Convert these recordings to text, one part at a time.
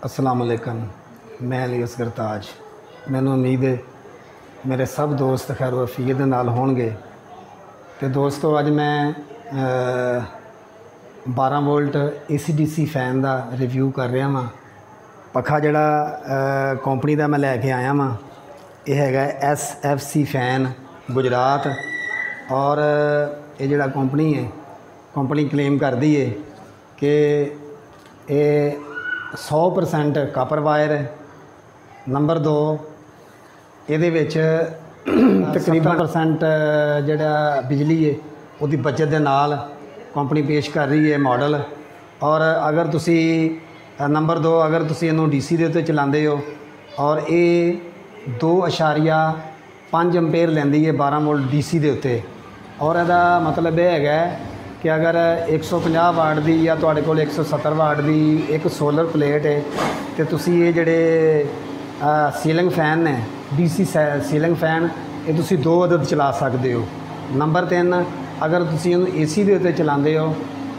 अस्सलाम वालेकुम। मैं अली असगर ताज। मैनू उम्मीद है मेरे सब दोस्त खैर वफीयत नाल होणगे। तो दोस्तों अज मैं 12 वोल्ट ACDC फैन का रिव्यू कर रहा वहाँ। पखा जड़ा कंपनी का मैं लैके आया वहाँ, यह है SFC फैन गुजरात। और ये जड़ा कंपनी है, कंपनी क्लेम करती है कि ये 100% कापर वायर है। नंबर 2 ये तकरीबन % जड़ा बिजली है वो बचत के नाल कंपनी पेश कर रही है मॉडल। और अगर तुसी नंबर 2 अगर तुसी इनू DC के उत्ते चलाते हो और ये 2.5 एम्पेयर लैंदी है 12 वोल्ट DC के उत्ते। और यदा मतलब यह है कि अगर 150 वाट की या तुहाडे कोल 170 वाट की एक सोलर प्लेट है तो तुसी ये जड़े सीलिंग फैन ने DC सीलिंग फैन ये तुसी 2 अदद चला सकते हो। नंबर 3 अगर तुसी AC के उत्ते चलाते हो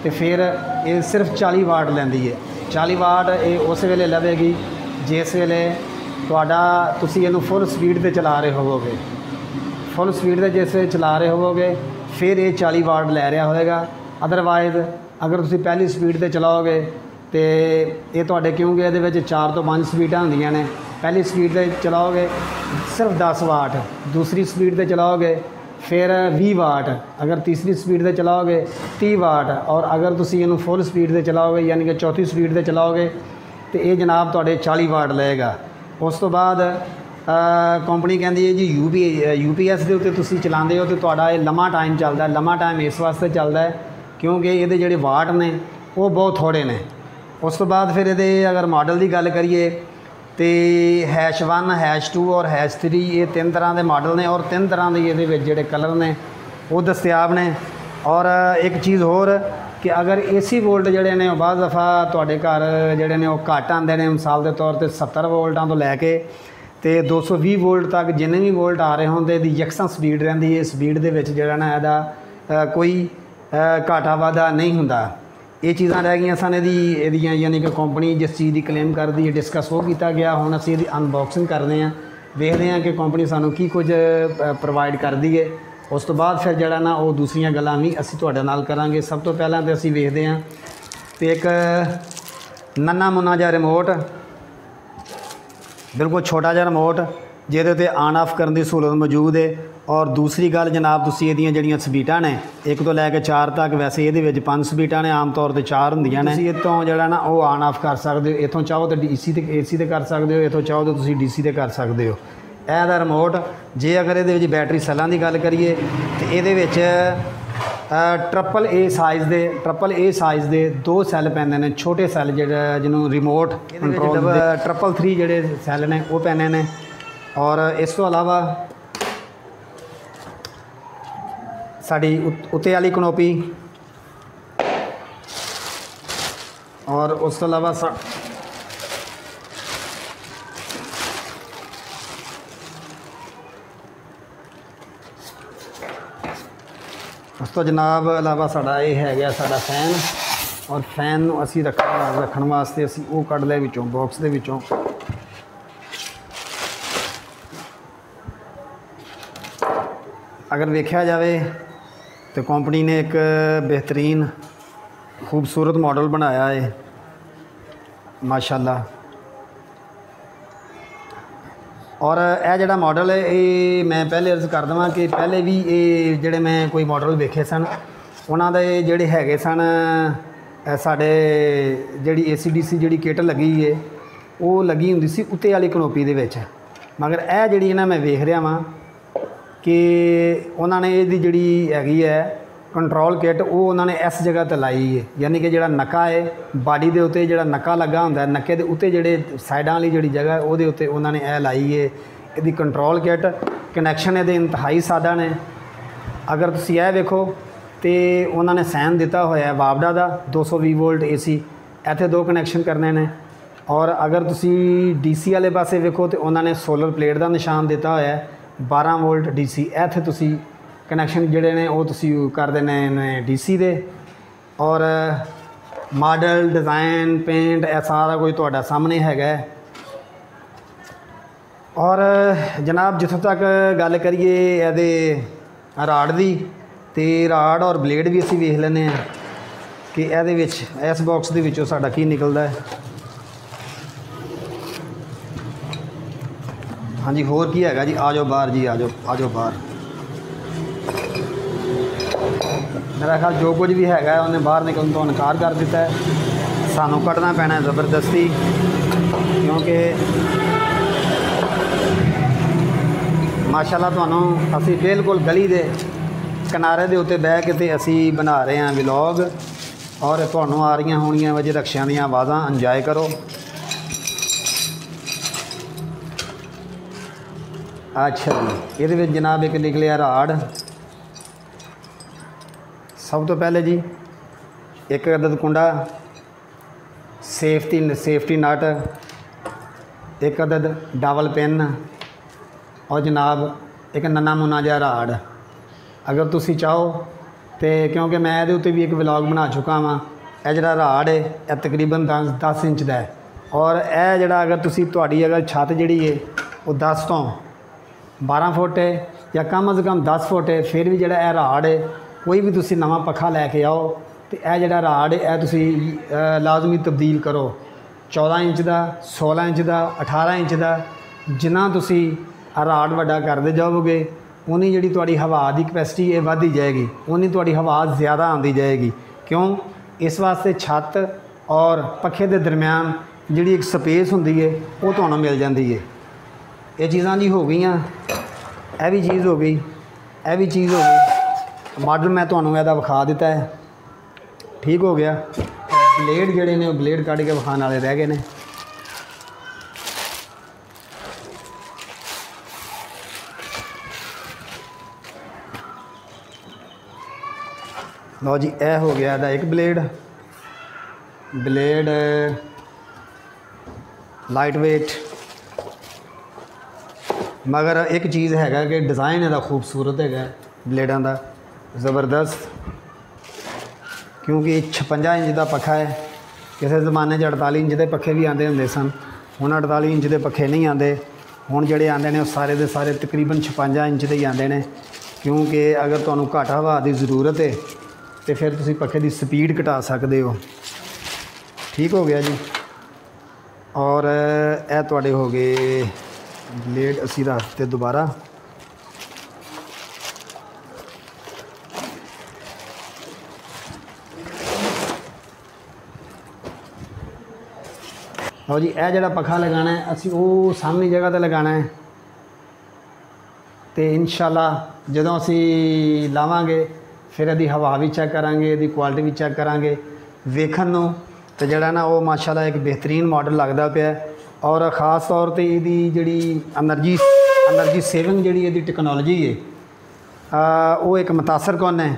तो फिर ये सिर्फ 40 वाट लैंदी है। 40 वाट ये उस वेले लवेगी जिस वेले तुहाडा तुसी इहनूं फुल स्पीड पर चला रहे होवोगे। फुल स्पीड पर जिस चला रहे होवोगे फिर ये 40 वाट लै रहा होएगा। अदरवाइज़ अगर तुसी पहली स्पीड पर चलाओगे तो ये तुहाडे क्योंकि ये 4 तो 5 स्पीडां होंदियां ने। पहली स्पीड पर चलाओगे सिर्फ 10 वाट, दूसरी स्पीड पर चलाओगे फिर 20 वाट, अगर तीसरी स्पीड पर चलाओगे 30 वाट, और अगर तुसी इहनूं फुल स्पीड पर चलाओगे यानी कि चौथी स्पीड पर चलाओगे तो ये जनाब तुहाडे 40 वाट लेगा। उस तो बाद कंपनी कहती है जी UPS के उत्ते तुसी चलाते हो तो तुहाडा ये लम्मा टाइम चलता है। लम्मा टाइम इस वास्ते चलता है क्योंकि ये जिहड़े वाट ने वो बहुत थोड़े ने। उस तो बाद फिर ये अगर मॉडल की गल करिए तो #1 #2 और #3 ये 3 तरह के मॉडल ने और 3 तरह के ये जोड़े कलर ने वो दस्तियाब ने। और एक चीज़ होर कि अगर AC वोल्ट जोड़े ने बाद दफ़ा तुहाडे घर जोड़े ने घट आते हैं, मिसाल के तौर पर 70 वोल्टां तो लैके तो 220 वोल्ट तक जिन्ने भी वोल्ट आ रहे होंगे इहदी यकसां स्पीड रहिंदी है। स्पीड दे विच जिहड़ा ना इहदा कोई घाटा वाधा नहीं हुंदा। ये चीज़ां रह गई सन इहदियां यानी कि कंपनी जिस चीज़ की क्लेम करती है डिस्कस वो किया गया। हुण असीं इहदी अनबॉक्सिंग करते हैं, देखते हैं कि कंपनी सानूं की कुछ प्रोवाइड करती है। उस तो बाद फिर जिहड़ा ना वो दूसरियां गल्लां भी असीं तुहाडे नाल करांगे। सब तो पहलां तो असीं वेखदे हां ते एक नन्ना मुन्ना जिहा रिमोट, बिल्कुल छोटा जिहा रिमोट जिहदे ते ऑन ऑफ करने की सहूलत मौजूद है। और दूसरी गल जनाब तुसी इहदियां जिहड़ियां स्पीडां ने 1 तो लैके 4 तक, वैसे ये 5 स्पीडां ने, आम तौर पर 4 होंदियां ने। तुसीं इत्थों जिहड़ा ना वो ऑन ऑफ कर सकते हो, इत्थों चाहो तो DC ते AC ते कर सकते हो, इत्थों चाहो तो तुसीं DC ते कर सकते हो। यह रिमोट जे अगर ये बैटरी सैलां की गल करिए तो ये ट्रिपल ए साइज़ दे 2 सैल पैंदे ने, छोटे सैल जिहड़े जिन्होंने रिमोट कंट्रोल 333 जिहड़े सैल ने वो पैने ने। और इस तो अलावा साड़ी उत्ते वाली कनोपी और उस तो अलावा उस तो जनाब अलावा साड़ा ये है गया साड़ा फैन। और फैन असी रखने वास्ते असी वो कढ़ लिया विचों बॉक्स के विचों। अगर वेख्या जाए तो कंपनी ने एक बेहतरीन खूबसूरत मॉडल बनाया है माशाल्लाह। और यह जोड़ा मॉडल है ये मैं पहले अर्ज़ कर देवां कि पहले भी ये जोड़े मैं कोई मॉडल वेखे सन उन्हों के जोड़े है सन साढ़े जी ACDC जी किट लगी है वो लगी होंदी सी उत्ते वाली कनोपी दे विच। मगर यह जी ना मैं वेख रहा वहाँ कि उन्होंने ये जी हैगी है कंट्रोल किट वो उन्होंने इस जगह पर लाई है, यानी कि जोड़ा नक्का है बॉडी के उत्ते जोड़ा नक्का लगा होंदा है, नक्के के उत्ते जोड़े साइडां वाली जी जगह है वो उत्ते उन्होंने यह लाई है। ये कंट्रोल किट कनैक्शन ये इंतहाई सादा ने। अगर तुसीं यह वेखो तो उन्होंने सैन दिता होया है वावडा का 220 वोल्ट AC, इत्थे 2 कनैक्शन करने ने। और अगर तुसीं DC वाले पासे वेखो तो उन्होंने सोलर प्लेट का निशान दिता होया है 12 वोल्ट DC। इत्थे तुसीं कनैक्शन जोड़े ने वो तुसीं कर देने DC दे। और मॉडल डिज़ाइन पेंट यह सारा कुछ तुहाडा सामने हैगा। और जनाब जिथों तक गल करिए इहदे राड़ दी, तो राड़ और ब्लेड भी असी वेख लैंदे हैं कि इहदे विच इस बॉक्स दे विचों साडा की निकलदा है। हाँ जी, होर की हैगा जी? आ जाओ बाहर जी, आ जाओ बाहर। मेरा ख्याल जो कुछ भी हैगा उन्हें बाहर निकलने तो इनकार कर दिता है। सानू कढ़ना पैना है ज़बरदस्ती, क्योंकि माशाअल्लाह तुहानू असी बिल्कुल गली दे किनारे दे उत्ते बह के ते असी बना रहे हैं व्लॉग, और तुहानू आ रही होनियां वजे रक्शियां दी आवाज़ां। इंजॉय करो। अच्छा जी, ये जनाब एक निकलिया राड़। सब तो पहले जी एक अदद कुंडा, सेफ्टी नट, एक अदद डबल पिन, और जनाब एक नन्ना मुन्ना जिहा राड़। अगर तुसी चाहो तो, क्योंकि मैं ये उत्ते भी एक व्लॉग बना चुका वा, यह जिहड़ा राड़ है यह तकरीबन 10 इंच का है। और यह जिहड़ा अगर तुसी तुहाडी अगर छत जिहड़ी है वो 10 तो 12 फुट है या कम अज़ कम 10 फुट है, फिर भी जिहड़ा यह राड़ है, कोई भी तुसी नवा पखा लैके आओ तो यह जिहड़ा राड़ है यह तुसी लाजमी तब्दील करो। 14 इंच का, 16 इंच का, 18 इंच का, जिन्ना तुसी राड़ वड्डा करते जाओगे उन्नी जिहड़ी तुहाडी हवा की कैपेसिटी है वधदी जाएगी, उन्नी तुहाडी हवा ज़्यादा आती जाएगी। क्यों? इस वास्ते छत और पखे के दरम्यान जिहड़ी एक स्पेस हुंदी है वो तुहानू मिल जाती है। ये चीज़ां जी हो गई, यह भी चीज़ हो गई, यह भी चीज़ हो गई। मॉडल मैं तुहानू इहदा विखा दिता है, ठीक हो गया। ब्लेड जिहड़े ने ब्लेड कढ़ के विखाने वाले रह गए ने। लो जी, यह हो गया इहदा एक ब्लेड लाइट वेट, मगर एक चीज़ है कि डिज़ाइन इहदा खूबसूरत है ब्लेडों का ज़बरदस्त, क्योंकि 56 इंच का पखा है। किसी ज़माने 48 इंच के पखे भी आते होंगे सन, हुण 48 इंच के पखे नहीं आते। हुण जिहड़े आते हैं सारे के सारे तकरीबन 56 इंच के ही आते हैं, क्योंकि अगर तुहानू घट हवा की ज़रूरत है तो फिर तुसी पखे की स्पीड घटा सकते हो। ठीक हो गया जी। और यह तुहाडे हो गए ब्लेड, असी रखते दोबारा। लो जी, यह जिहड़ा पखा लगाना है असी वो सामने जगह पर लगाना है, तो इंशाअल्लाह जदों असी लावांगे फिर यदि हवा भी चैक करांगे, यदि क्वालिटी भी चैक करांगे, वेखण नूं तो जिहड़ा ना वो माशाअल्लाह एक बेहतरीन मॉडल लगदा पिया। और ख़ास तौर पर इहदी जिहड़ी एनर्जी सेविंग जिहड़ी इहदी टेक्नोलॉजी है वो एक मुतासर कौन है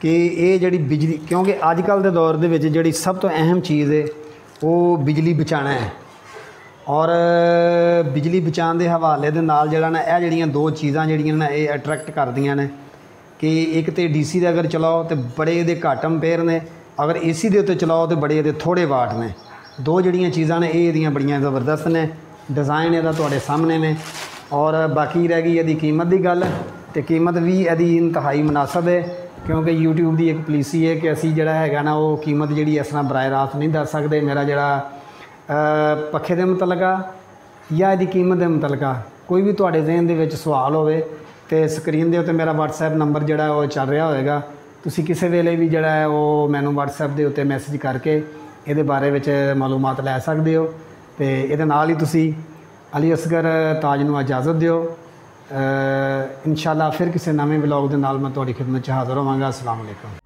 कि ये जिहड़ी बिजली, क्योंकि अजकल के दौर दे विच जिहड़ी सब तो अहम चीज़ है वो बिजली बचाना है। और बिजली बचाने के हवाले दे नाल जिहड़ा ना यह जिहड़ियां दो चीज़ां जिहड़ियां ना ये अट्रैक्ट करदियां ने कि एक तो DC दे अगर चलाओ तो बड़े ये घट एम्पेयर ने, अगर AC के उत्ते चलाओ तो बड़े ये थोड़े वाट ने। दो जिहड़ियां चीज़ां ने ये बड़ियां ज़बरदस्त ने। डिज़ाइन इहदा तुहाडे सामने में। और बाकी रह गई यदि कीमत की गल, तो कीमत भी यदि इंतहाई मुनासब है, क्योंकि YouTube की एक पॉलिसी है कि असी जिहड़ा हैगा ना वो कीमत जिहड़ी इस तरह बराह रास्त नहीं दस सकते। मेरा जिहड़ा पखे के मुतलका या यदि कीमत के मुतलका कोई भी तुहाडे ज़हन दे विच सवाल होवे तो स्क्रीन के उत्ते मेरा WhatsApp नंबर जिहड़ा वो चल रहा होएगा, तुसी किसी वेले भी जिहड़ा है वो मैनू WhatsApp के उत्ते मैसेज करके ये बारे विच मालूमात लै सकते हो। तो ये नाल ही तुसी अली असगर ताज नूं इजाज़त दिओ। इंशाअल्लाह फिर किसी नवे व्लॉग के नाल मैं तुहाडी खिदमत च हाज़र होवांगा। अस्सलाम वालेकुम।